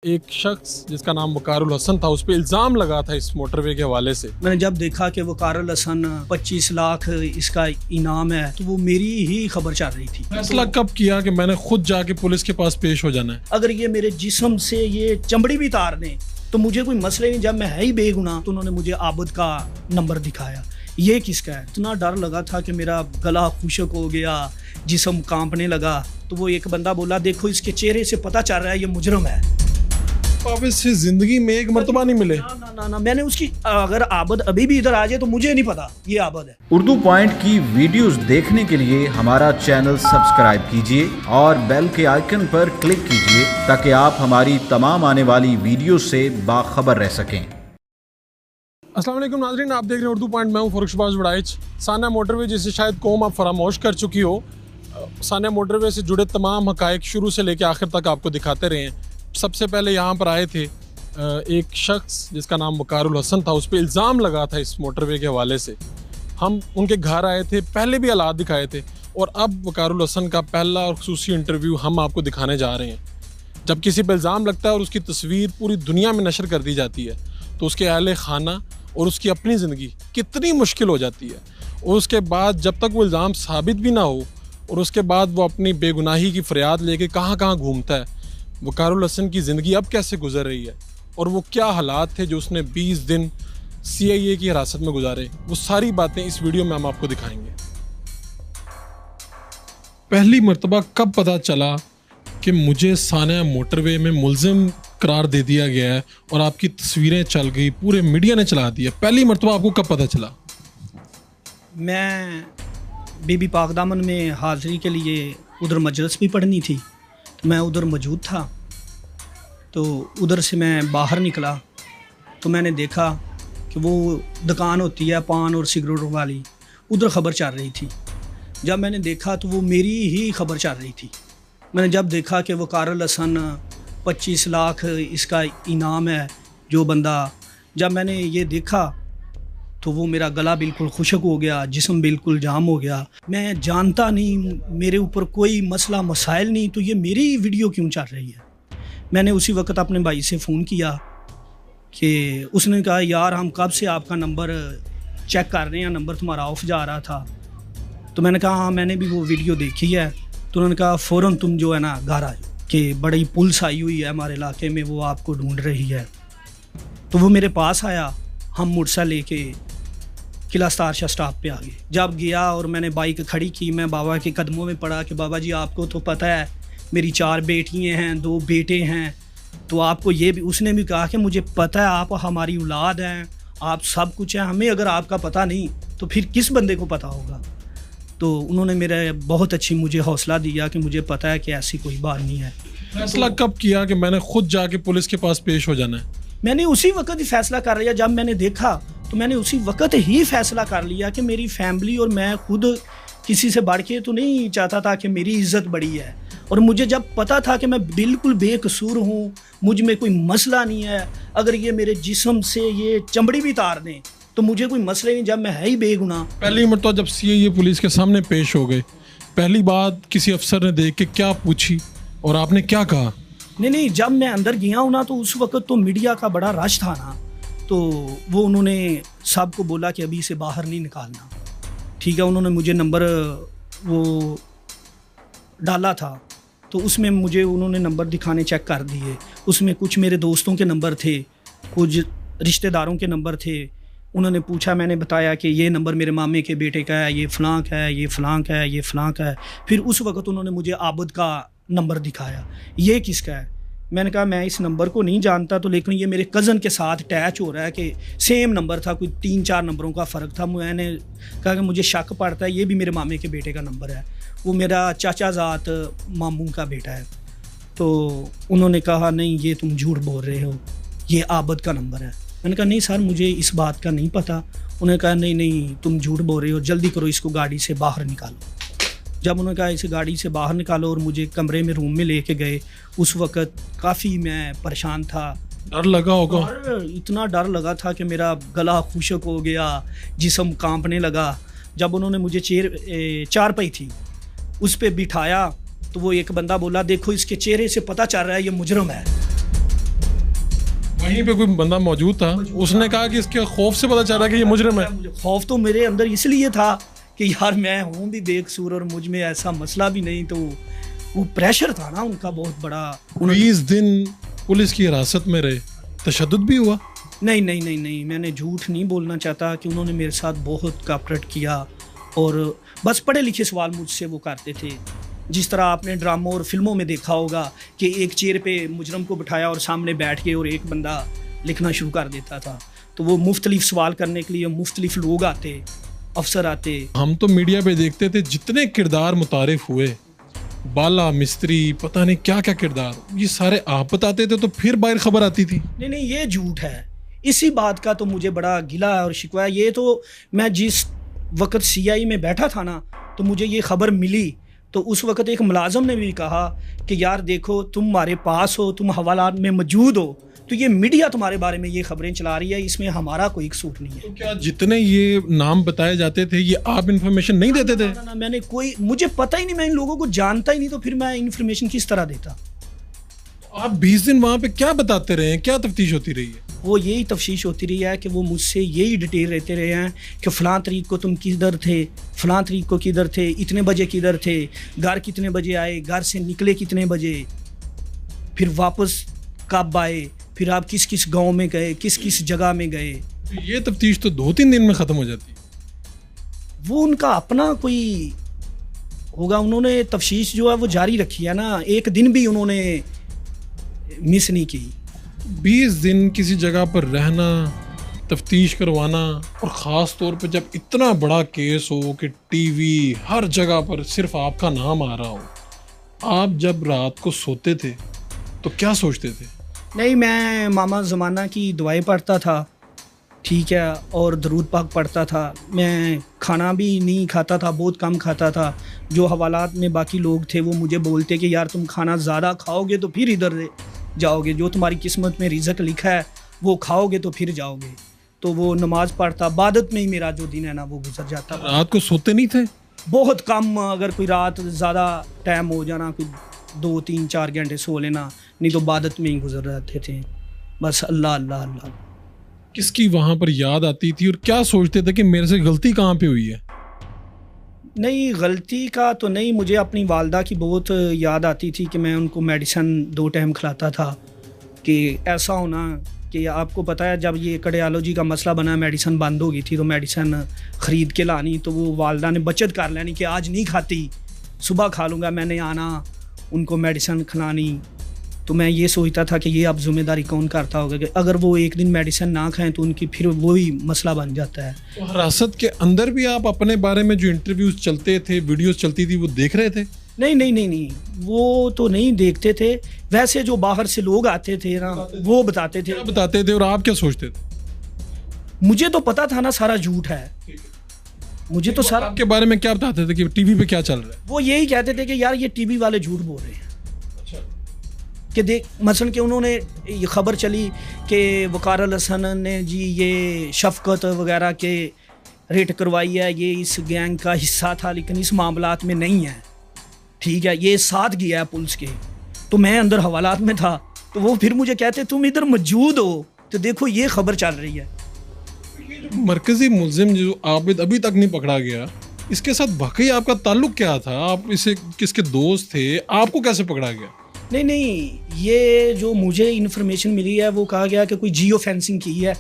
एक शख्स जिसका नाम वकारुल हसन था, उस पर इल्ज़ाम लगा था इस मोटरवे के हवाले से। मैंने जब देखा कि वकारुल हसन 25 लाख इसका इनाम है तो वो मेरी ही खबर चल रही थी। फैसला कब किया कि मैंने खुद जाके पुलिस के पास पेश हो जाना है? अगर ये मेरे जिस्म से ये चमड़ी भी तार दें तो मुझे कोई मसले नहीं। जब मैं है ही बेगुनाह तो उन्होंने मुझे आबद का नंबर दिखाया। ये किसका है? इतना डर लगा था कि मेरा गला खुशक हो गया, जिस्म कांपने लगा। तो वो एक बंदा बोला, देखो इसके चेहरे से पता चल रहा है ये मुजरम है। वापस से जिंदगी में एक मर्तबा नहीं मिले? ना, मैंने उसकी, अगर आबद अभी भी इधर आ जाए तो मुझे नहीं पता ये आबद है। उर्दू पॉइंट की वीडियोस देखने के लिए हमारा चैनल सब्सक्राइब कीजिए और बेल के आइकन पर क्लिक कीजिए ताकि आप हमारी तमाम आने वाली वीडियो से बाखबर रह सकें। अस्सलाम वालेकुम नाज़रीन, आप देख रहे हैं उर्दू पॉइंट। मैं हूँ फरुखबाज वड़ाइच। साना मोटरवे जिसे शायद कौम आप फरामोश कर चुकी हो, साना मोटरवे से जुड़े तमाम हकायक शुरू से लेकर आखिर तक आपको दिखाते रहे हैं। सबसे पहले यहाँ पर आए थे एक शख्स जिसका नाम वकारुल हसन था, उस पर इल्ज़ाम लगा था इस मोटरवे के हवाले से। हम उनके घर आए थे, पहले भी हालात दिखाए थे, और अब वकारुल हसन का पहला और खुसूसी इंटरव्यू हम आपको दिखाने जा रहे हैं। जब किसी पर इल्ज़ाम लगता है और उसकी तस्वीर पूरी दुनिया में नशर कर दी जाती है तो उसके अहले खाना और उसकी अपनी ज़िंदगी कितनी मुश्किल हो जाती है। और उसके बाद जब तक वो इल्ज़ाम साबित भी ना हो और उसके बाद वो अपनी बेगुनाही की फरियाद लेके कहाँ कहाँ घूमता है, वकारुल हसन की ज़िंदगी अब कैसे गुजर रही है और वो क्या हालात थे जो उसने 20 दिन CIA की हिरासत में गुजारे, वो सारी बातें इस वीडियो में हम आपको दिखाएंगे। पहली मर्तबा कब पता चला कि मुझे साना मोटरवे में मुल्ज़िम करार दे दिया गया है और आपकी तस्वीरें चल गई, पूरे मीडिया ने चला दिया? पहली मर्तबा आपको कब पता चला? मैं बीबी पाक दामन में हाज़िरी के लिए उधर मजलिस भी पढ़नी थी, तो मैं उधर मौजूद था। तो उधर से मैं बाहर निकला तो मैंने देखा कि वो दुकान होती है पान और सिगरेट वाली, उधर ख़बर चल रही थी। जब मैंने देखा तो वो मेरी ही खबर चल रही थी। मैंने जब देखा कि वकारुल हसन 25 लाख इसका इनाम है जो बंदा, जब मैंने ये देखा तो वो मेरा गला बिल्कुल खुशक हो गया, जिस्म बिल्कुल जाम हो गया। मैं जानता नहीं, मेरे ऊपर कोई मसला मसाइल नहीं, तो ये मेरी वीडियो क्यों चल रही है? मैंने उसी वक्त अपने भाई से फ़ोन किया कि उसने कहा, यार हम कब से आपका नंबर चेक कर रहे हैं, नंबर तुम्हारा ऑफ जा रहा था। तो मैंने कहा हाँ मैंने भी वो वीडियो देखी है। तो उन्होंने कहा फ़ौरन तुम जो है ना घर आ जाओ कि बड़ी पुलिस आई हुई है हमारे इलाके में, वो आपको ढूंढ रही है। तो वो मेरे पास आया, हम मोटरसाइकिल लेके किला स्टारशाह स्टॉप पे आ गए। जब गया और मैंने बाइक खड़ी की, मैं बाबा के कदमों में पड़ा कि बाबा जी आपको तो पता है मेरी 4 बेटियाँ हैं, 2 बेटे हैं, तो आपको ये भी, उसने भी कहा कि मुझे पता है आप हमारी औलाद हैं, आप सब कुछ हैं, हमें अगर आपका पता नहीं तो फिर किस बंदे को पता होगा? तो उन्होंने मेरे बहुत अच्छी मुझे हौसला दिया कि मुझे पता है कि ऐसी कोई बात नहीं है। फैसला कब किया कि मैंने खुद जाके पुलिस के पास पेश हो जाना है? मैंने उसी वक्त ही फैसला कर लिया। जब मैंने देखा तो मैंने उसी वक्त ही फैसला कर लिया कि मेरी फैमिली और मैं खुद किसी से बढ़ के तो नहीं चाहता था कि मेरी इज्जत बड़ी है। और मुझे जब पता था कि मैं बिल्कुल बेकसूर हूँ, मुझ में कोई मसला नहीं है, अगर ये मेरे जिस्म से ये चमड़ी भी तार दें तो मुझे कोई मसले नहीं। जब मैं है ही बेगुनाह। पहली मर्तबा जब CIA पुलिस के सामने पेश हो गए, पहली बात किसी अफसर ने देख के क्या पूछी और आपने क्या कहा? नहीं, जब मैं अंदर गया हूँ ना तो उस वक्त तो मीडिया का बड़ा रश था ना, तो वो उन्होंने सबको बोला कि अभी इसे बाहर नहीं निकालना। ठीक है, उन्होंने मुझे नंबर वो डाला था तो उसमें मुझे उन्होंने नंबर दिखाने चेक कर दिए। उसमें कुछ मेरे दोस्तों के नंबर थे, कुछ रिश्तेदारों के नंबर थे। उन्होंने पूछा, मैंने बताया कि ये नंबर मेरे मामे के बेटे का है, ये फ़लाँ का है, ये फ़लाँ का है, ये फ़लाँ का है। फिर उस वक्त उन्होंने मुझे आबद का नंबर दिखाया। ये किसका है? मैंने कहा मैं इस नंबर को नहीं जानता, तो लेकिन ये मेरे कज़न के साथ अटैच हो रहा है कि सेम नंबर था, कोई 3-4 नंबरों का फ़र्क था। मैंने कहा कि मुझे शक पड़ता है ये भी मेरे मामे के बेटे का नंबर है, वो मेरा चाचा ज़ात मामू का बेटा है। तो उन्होंने कहा नहीं ये तुम झूठ बोल रहे हो, ये आबद का नंबर है। मैंने कहा नहीं सर मुझे इस बात का नहीं पता। उन्होंने कहा नहीं तुम झूठ बोल रहे हो, जल्दी करो इसको गाड़ी से बाहर निकालो। जब उन्होंने कहा इसे गाड़ी से बाहर निकालो और मुझे कमरे में रूम में लेके गए, उस वक़्त काफ़ी मैं परेशान था। डर लगा होगा? इतना डर लगा था कि मेरा गला खुशक हो गया, जिस्म कांपने लगा। जब उन्होंने मुझे चारपाई थी उस पर बिठाया तो वो एक बंदा बोला, देखो इसके चेहरे से पता चल रहा है ये मुजरम है। वहीं पे कोई बंदा मौजूद था, उसने कहा कि इसके खौफ से पता चल रहा है कि ये मुजरिम है। मुझे खौफ तो मेरे अंदर इसलिए था कि यार मैं हूँ भी बेकसूर और मुझ में ऐसा मसला भी नहीं, तो वो प्रेशर था ना उनका बहुत बड़ा। 20 दिन पुलिस की हिरासत में रहे, तशद्दुद भी हुआ? नहीं नहीं नहीं नहीं, मैंने झूठ नहीं बोलना चाहता कि उन्होंने मेरे साथ बहुत कॉपरेट किया और बस पढ़े लिखे सवाल मुझसे वो करते थे। जिस तरह आपने ड्रामों और फिल्मों में देखा होगा कि एक चेयर पे मुजरम को बिठाया और सामने बैठ के और एक बंदा लिखना शुरू कर देता था, तो वो मुख्तलिफ सवाल करने के लिए मुख्तलिफ लोग आते, अफसर आते। हम तो मीडिया पे देखते थे जितने किरदार मुतारिफ हुए, बाला मिस्त्री, पता नहीं क्या क्या किरदार, ये सारे आप बताते थे तो फिर बाहर खबर आती थी। नहीं नहीं, ये झूठ है। इसी बात का तो मुझे बड़ा गिला और शिकवा है। ये तो मैं जिस वक्त सीआई में बैठा था ना, तो मुझे ये खबर मिली, तो उस वक्त एक मुलाजम ने भी कहा कि यार देखो तुम हमारे पास हो, तुम हवालात में मौजूद हो, तो ये मीडिया तुम्हारे बारे में ये खबरें चला रही है, इसमें हमारा कोई कसूर नहीं है। तो क्या जितने ये नाम बताए जाते थे ये आप इन्फॉर्मेशन नहीं देते थे? ना, मैंने कोई, मुझे पता ही नहीं, मैं इन लोगों को जानता ही नहीं, तो फिर मैं इन्फॉर्मेशन किस तरह देता? आप 20 दिन वहां पे क्या बताते रहे हैं, क्या तफ्तीश होती रही है? वो यही तफ्तीश होती रही है कि वो मुझसे यही डिटेल रहते रहे हैं कि फ़लाँ तारीख को तुम किधर थे, फ़लाँ तारीख को किधर थे, इतने बजे किधर थे, घर कितने बजे आए, घर से निकले कितने बजे, फिर वापस कब आए, फिर आप किस किस गांव में गए, किस किस जगह में गए। तो ये तफ्तीश तो 2-3 दिन में ख़त्म हो जाती है। वो उनका अपना कोई होगा, उन्होंने तफ्तीश जो है वो जारी रखी है ना, एक दिन भी उन्होंने मिस नहीं की। 20 दिन किसी जगह पर रहना, तफ्तीश करवाना, और ख़ास तौर पे जब इतना बड़ा केस हो कि टीवी हर जगह पर सिर्फ आपका नाम आ रहा हो, आप जब रात को सोते थे तो क्या सोचते थे? नहीं, मैं मामा ज़माना की दुआएं पढ़ता था, ठीक है, और दरूद पाक पढ़ता था। मैं खाना भी नहीं खाता था, बहुत कम खाता था। जो हवालात में बाकी लोग थे वो मुझे बोलते कि यार तुम खाना ज़्यादा खाओगे तो फिर इधर जाओगे, जो तुम्हारी किस्मत में रिज़्क लिखा है वो खाओगे तो फिर जाओगे। तो वो नमाज़ पढ़ता, इबादत में ही मेरा जो दिन है ना वो गुजर जाता। रात को सोते नहीं थे? बहुत कम, अगर कोई रात ज़्यादा टाइम हो जाना, कोई 2-3-4 घंटे सो लेना, नहीं तो इबादत में ही गुजर जाते थे, बस अल्लाह अल्लाह अल्लाह। किसकी वहाँ पर याद आती थी और क्या सोचते थे कि मेरे से गलती कहाँ पे हुई है? नहीं, गलती का तो नहीं, मुझे अपनी वालदा की बहुत याद आती थी कि मैं उनको मेडिसन 2 टाइम खिलाता था। कि ऐसा होना कि आपको पता है जब ये कार्डियोलॉजी का मसला बना, मेडिसन बंद हो गई थी, तो मेडिसन ख़रीद के लानी, तो वो वालदा ने बचत कर लेनी कि आज नहीं खाती, सुबह खा लूँगा। मैंने आना उनको मेडिसन खिलानी, तो मैं ये सोचता था कि ये अब ज़िम्मेदारी कौन करता होगा कि अगर वो एक दिन मेडिसिन ना खाएं तो उनकी फिर वही मसला बन जाता है। तो हिरासत के अंदर भी आप अपने बारे में जो इंटरव्यूज चलते थे, वीडियोस चलती थी, वो देख रहे थे? नहीं नहीं नहीं नहीं, वो तो नहीं देखते थे। वैसे जो बाहर से लोग आते थे ना वो बताते थे। क्या बताते थे और आप क्या सोचते थे? मुझे तो पता था ना सारा झूठ है, मुझे तो सारा। आपके बारे में क्या बताते थे कि टीवी पे क्या चल रहा है? वो यही कहते थे कि यार ये टीवी वाले झूठ बोल रहे हैं। कि देख मसलन कि उन्होंने ये खबर चली कि वकार अल हसन ने जी ये शफकत वगैरह के रेट करवाई है, ये इस गैंग का हिस्सा था, लेकिन इस मामलात में नहीं है, ठीक है, ये साथ गया है पुलिस के। तो मैं अंदर हवालात में था, तो वो फिर मुझे कहते तुम इधर मौजूद हो, तो देखो ये खबर चल रही है। मरकजी मुल्जिम जो आबिद अभी तक नहीं पकड़ा गया, इसके साथ वाकई आपका ताल्लुक क्या था? आप इसे किसके दोस्त थे? आपको कैसे पकड़ा गया? नहीं नहीं, ये जो मुझे इन्फॉर्मेशन मिली है वो कहा गया कि कोई जियो फेंसिंग की है,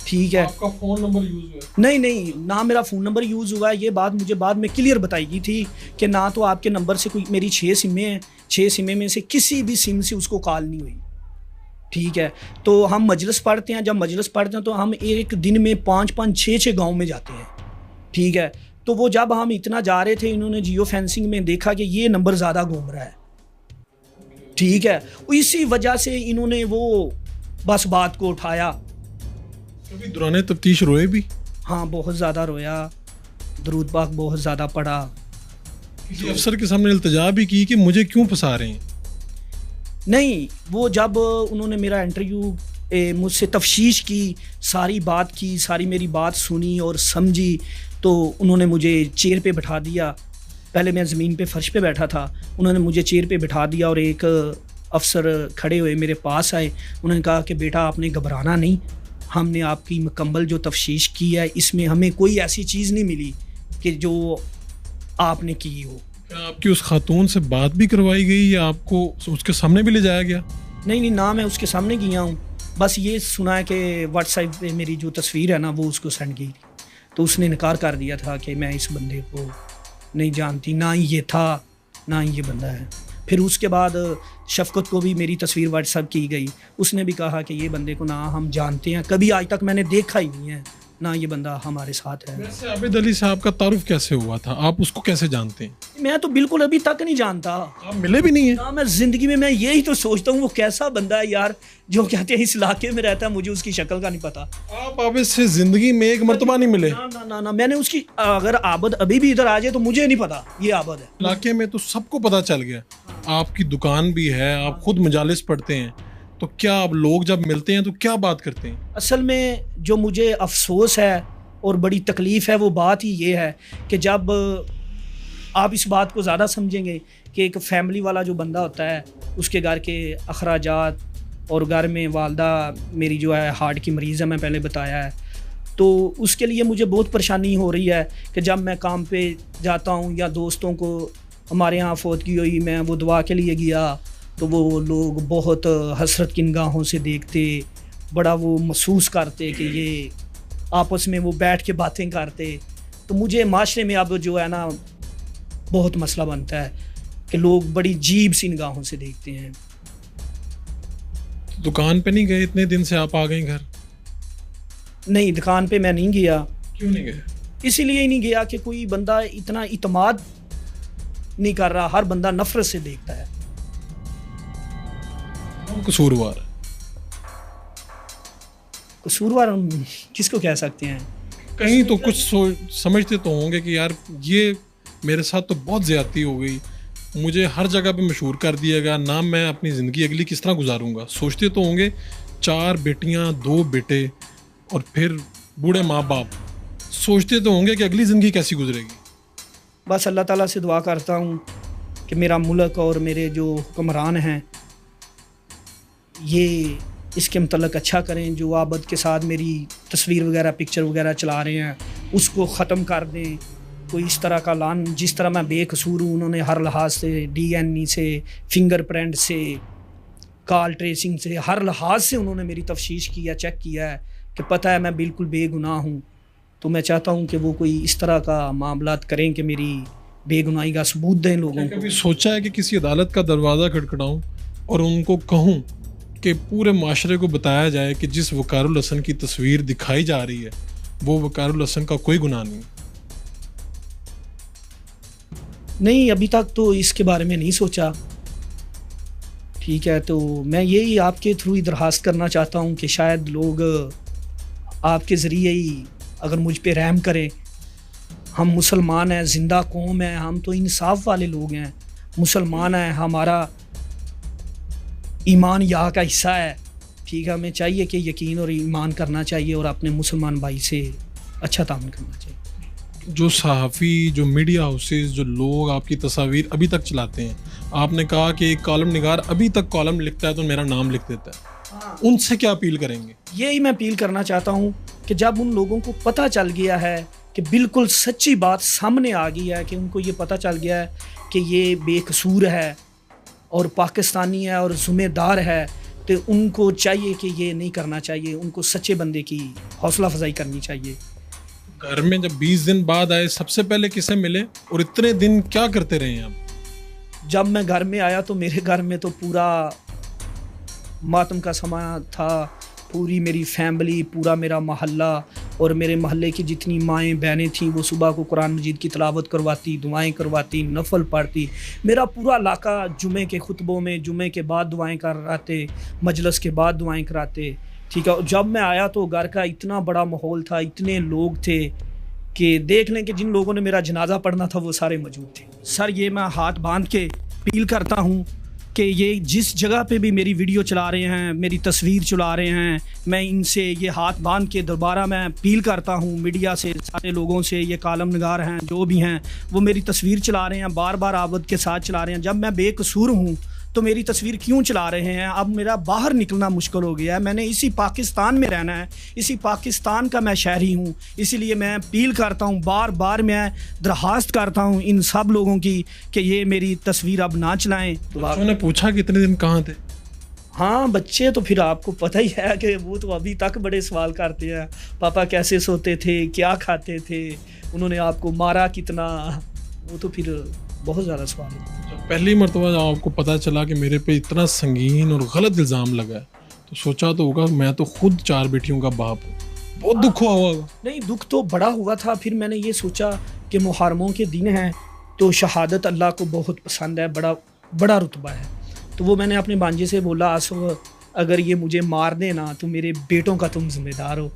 ठीक है। आपका फ़ोन नंबर यूज़ हुआ? नहीं नहीं, ना मेरा फ़ोन नंबर यूज़ हुआ है। ये बात मुझे बाद में क्लियर बताई गई थी कि ना तो आपके नंबर से कोई, मेरी 6 सिमें हैं, 6 सिमें में से किसी भी सिम से उसको कॉल नहीं हुई, ठीक है। तो हम मजलिस पढ़ते हैं, जब मजलिस पढ़ते हैं तो हम एक दिन में 5-5, 6-6 गाँव में जाते हैं, ठीक है। तो वो जब हम इतना जा रहे थे, इन्होंने जियो फेंसिंग में देखा कि ये नंबर ज़्यादा घूम रहा है, ठीक है। इसी वजह से इन्होंने वो बस बात को उठाया। कभी दौरान तफ्तीश रोए भी? हाँ, बहुत ज़्यादा रोया, दरूद पाक बहुत ज़्यादा पढ़ा। किसी अफसर के सामने इल्तिजा भी की कि मुझे क्यों फंसा रहे हैं? नहीं, वो जब उन्होंने मेरा इंटरव्यू मुझसे तफ्तीश की, सारी बात की, सारी मेरी बात सुनी और समझी, तो उन्होंने मुझे चेयर पे बैठा दिया। पहले मैं ज़मीन पे फर्श पे बैठा था, उन्होंने मुझे चेयर पे बिठा दिया और एक अफसर खड़े हुए मेरे पास आए, उन्होंने कहा कि बेटा आपने घबराना नहीं, हमने आपकी मुकम्मल जो तफ्तीश की है इसमें हमें कोई ऐसी चीज़ नहीं मिली कि जो आपने की हो। क्या आपकी उस खातून से बात भी करवाई गई या आपको उसके सामने भी ले जाया गया? नहीं, ना मैं उसके सामने गया हूँ, बस ये सुना है कि व्हाट्सएप पे मेरी जो तस्वीर है ना वो उसको सेंड की, तो उसने इनकार कर दिया था कि मैं इस बंदे को नहीं जानती, ना ही ये था ना ही ये बंदा है। फिर उसके बाद शफकत को भी मेरी तस्वीर व्हाट्सएप की गई, उसने भी कहा कि ये बंदे को ना हम जानते हैं, कभी आज तक मैंने देखा ही नहीं है, ना ये बंदा हमारे साथ है। वैसे आबिद अली साहब का तारुफ कैसे हुआ था, आप उसको कैसे जानते हैं? मैं तो बिल्कुल अभी तक नहीं जानता, आप मिले भी नहीं है? ना मैं ज़िंदगी में, मैं यही तो सोचता हूँ वो कैसा बंदा है यार, जो कहते हैं इस इलाके में रहता है, मुझे उसकी शक्ल का नहीं पता। आप आबिद से जिंदगी में एक मर्तबा नहीं मिले? ना ना ना ना, मैंने उसकी, अगर आबद अभी भी इधर आ जाए तो मुझे नहीं पता ये आबद है। इलाके में तो सबको पता चल गया, आपकी दुकान भी है, आप खुद मजालिस पढ़ते हैं, तो क्या आप लोग जब मिलते हैं तो क्या बात करते हैं? असल में जो मुझे अफसोस है और बड़ी तकलीफ़ है वो बात ही ये है कि जब आप इस बात को ज़्यादा समझेंगे कि एक फैमिली वाला जो बंदा होता है उसके घर के अखराजात, और घर में वालदा मेरी जो है हार्ट की मरीज़ है, मैं पहले बताया है, तो उसके लिए मुझे बहुत परेशानी हो रही है कि जब मैं काम पे जाता हूँ या दोस्तों को हमारे यहाँ फौतगी हुई, मैं वो दुआ के लिए गया तो वो लोग बहुत हसरत की निगाहों से देखते, बड़ा वो महसूस करते कि ये आपस में वो बैठ के बातें करते, तो मुझे माशरे में अब जो है ना बहुत मसला बनता है कि लोग बड़ी अजीब सी निगाहों से देखते हैं। दुकान पे नहीं गए इतने दिन से, आप आ गए घर? नहीं, दुकान पे मैं नहीं गया। क्यों नहीं गए? इसीलिए ही नहीं गया कि कोई बंदा इतना इतमाद नहीं कर रहा, हर बंदा नफरत से देखता है। कौन कसूरवार है? कसूरवार हम किसको कह सकते हैं? कहीं तो कुछ समझते तो होंगे कि यार ये मेरे साथ तो बहुत ज़्यादती हो गई, मुझे हर जगह पे मशहूर कर दिया गया ना, मैं अपनी ज़िंदगी अगली किस तरह गुजारूंगा। सोचते तो होंगे 4 बेटियां 2 बेटे और फिर बूढ़े माँ बाप, सोचते तो होंगे कि अगली ज़िंदगी कैसी गुजरेगी। बस अल्लाह ताला से दुआ करता हूँ कि मेरा मुल्क और मेरे जो हुक्मरान हैं ये इसके मतलब अच्छा करें, जो आबद के साथ मेरी तस्वीर वगैरह पिक्चर वगैरह चला रहे हैं उसको ख़त्म कर दें। कोई इस तरह का लान, जिस तरह मैं बेकसूर हूँ, उन्होंने हर लिहाज से DNA से, फिंगरप्रिंट से, कॉल ट्रेसिंग से, हर लिहाज से उन्होंने मेरी तफ्तीश किया, चेक किया है कि पता है मैं बिल्कुल बेगुनाह हूँ। तो मैं चाहता हूँ कि वो कोई इस तरह का मामलात करें कि मेरी बेगुनाही का सबूत दें लोगों को। कभी सोचा है कि किसी अदालत का दरवाज़ा खटखटाऊं और उनको कहूं कि पूरे माशरे को बताया जाए कि जिस वकारुल हसन की तस्वीर दिखाई जा रही है वो वकारुल हसन का कोई गुनाह नहीं? नहीं, अभी तक तो इसके बारे में नहीं सोचा। ठीक है, तो मैं यही आपके थ्रू ही दरख्वास्त करना चाहता हूँ कि शायद लोग आपके ज़रिए ही अगर मुझ पे रहम करें। हम मुसलमान हैं, ज़िंदा कौम है, हम तो इंसाफ वाले लोग हैं, मुसलमान हैं, हमारा ईमान यहाँ का हिस्सा है। ठीक है, हमें चाहिए कि यकीन और ईमान करना चाहिए और अपने मुसलमान भाई से अच्छा तामुल करना चाहिए। जो सहाफ़ी, जो मीडिया हाउसेस, जो लोग आपकी तस्वीर अभी तक चलाते हैं, आपने कहा कि एक कॉलम निगार अभी तक कॉलम लिखता है तो मेरा नाम लिख देता है, उनसे क्या अपील करेंगे? यही मैं अपील करना चाहता हूँ कि जब उन लोगों को पता चल गया है कि बिल्कुल सच्ची बात सामने आ गई है, कि उनको ये पता चल गया है कि ये बेकसूर है और पाकिस्तानी है और ज़िम्मेदार है, तो उनको चाहिए कि ये नहीं करना चाहिए, उनको सच्चे बंदे की हौसला अफजाई करनी चाहिए। घर में जब 20 दिन बाद आए, सबसे पहले किसे मिले और इतने दिन क्या करते रहे आप? जब मैं घर में आया तो मेरे घर में तो पूरा मातम का समा था, पूरी मेरी फैमिली, पूरा मेरा मोहल्ला और मेरे मोहल्ले की जितनी माएँ बहनें थीं वो सुबह को कुरान मजीद की तिलावत करवाती, दुआएं करवाती, नफल पढ़ती। मेरा पूरा इलाका जुमे के खुतबों में जुमे के बाद दुआएं कराते, मजलिस के बाद दुआएं कराते। ठीक है, जब मैं आया तो घर का इतना बड़ा माहौल था, इतने लोग थे कि देख लें कि जिन लोगों ने मेरा जनाजा पढ़ना था वो सारे मौजूद थे। सर, ये मैं हाथ बांध के अपील करता हूँ कि ये जिस जगह पे भी मेरी वीडियो चला रहे हैं, मेरी तस्वीर चला रहे हैं, मैं इनसे ये हाथ बांध के दोबारा मैं अपील करता हूँ मीडिया से, सारे लोगों से, ये कालम निगार हैं जो भी हैं वो मेरी तस्वीर चला रहे हैं, बार बार आबद के साथ चला रहे हैं। जब मैं बेकसूर हूँ तो मेरी तस्वीर क्यों चला रहे हैं? अब मेरा बाहर निकलना मुश्किल हो गया है। मैंने इसी पाकिस्तान में रहना है, इसी पाकिस्तान का मैं शहरी हूँ, इसीलिए मैं अपील करता हूँ, बार बार मैं दरख्वास्त करता हूँ इन सब लोगों की कि ये मेरी तस्वीर अब ना चलाएँ। तो उन्होंने पूछा कितने दिन कहाँ थे? हाँ, बच्चे तो फिर आपको पता ही है कि वो तो अभी तक बड़े सवाल करते हैं, पापा कैसे सोते थे, क्या खाते थे, उन्होंने आपको मारा कितना, वो तो फिर बहुत ज़्यादा सवाल है। जब पहली मरतबा जब आपको पता चला कि मेरे पे इतना संगीन और गलत इल्ज़ाम लगा है, तो सोचा तो होगा मैं तो खुद 4 बेटियों का बाप हूँ, बहुत दुख हुआ होगा। नहीं, दुख तो बड़ा हुआ था। फिर मैंने ये सोचा कि मुहर्रमों के दिन हैं तो शहादत अल्लाह को बहुत पसंद है, बड़ा रुतबा है। तो वो मैंने अपने भांजे से बोला, आसफ अगर ये मुझे मार देना तो मेरे बेटों का तुम जिम्मेदार हो,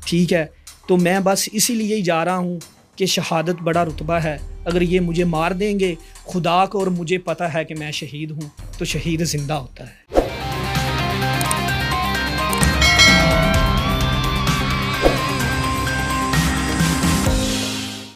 ठीक है? तो मैं बस इसीलिए ही जा रहा हूँ कि शहादत बड़ा रुतबा है, अगर ये मुझे मार देंगे खुदा को और मुझे पता है कि मैं शहीद हूँ, तो शहीद ज़िंदा होता है।